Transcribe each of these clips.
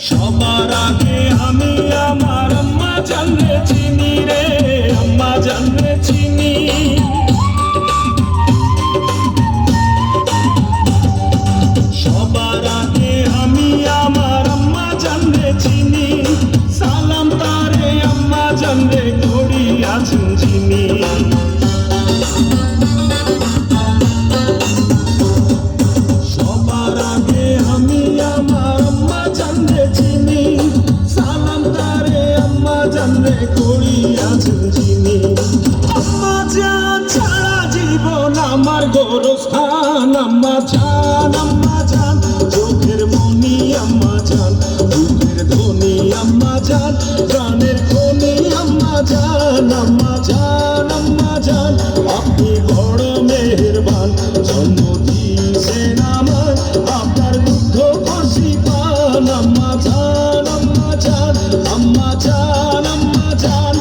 সবার আগে আমি আমার আম্মা জানরে চিনি রে, আম্মা জানরে চিনি। সবার আগে আমি আমার আম্মা জানরে চিনি, সালাম তারে আম্মা জানরে করি আছেন চিনি। সবার আগে আমি আমার আম্মা জানরে চিনি, সালাম তারে আম্মা জানরে করি আছেন চিনি। আম্মা জান ছাড়া জীবন আমার গোরস্থান, আম্মা জান চোখের মনি আম্মা জান, দুধের ধনী আম্মা জান, প্রাণের খনি আম্মা জান। আম্মা জান আপনি বড় মেহেরবান, জন্ম দিয়েছেন আমার আপনার দুগ্ধ খুশি পান। আম্মা জান আম্মা জান আম্মা জান আম্মা জান।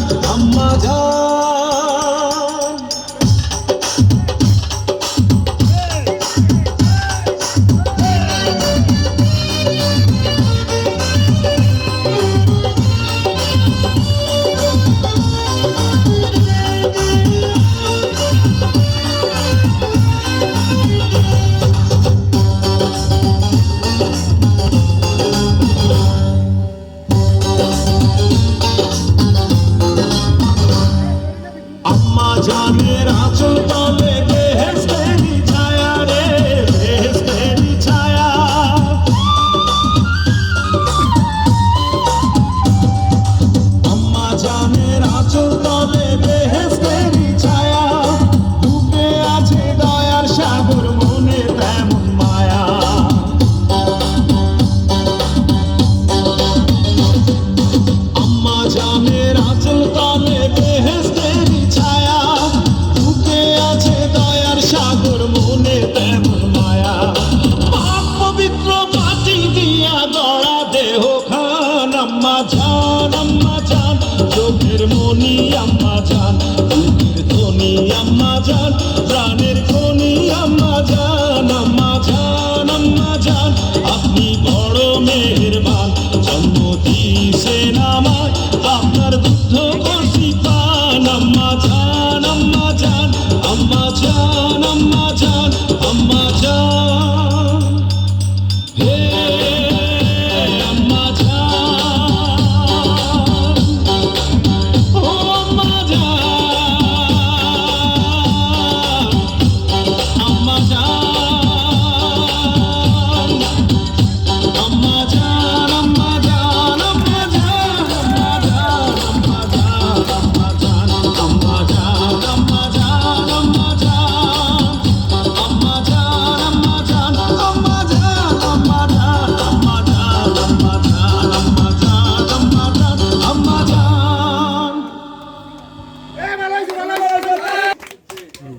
আম্মা জানের আঁচল তলে বেহেশতেরি ছায়া রে, বেহেশতেরি ছায়া। আম্মা জানের আঁচল তলে বেহেশতেরি ছায়া, ডুবে আছে দয়ার সাগর মনে তেমন মায়া। আম্মা জানের আঁচল তলে বেহেশতেরি ছায়া, ডুবে আছে দয়ার সাগর মনে তেমন মায়া। পাক পবিত্র মাটি দিয়া গড়া দেহ খান, আম্মা জান চোখের মনি আম্মা জান, দুধের ধনী আম্মা জান, প্রাণের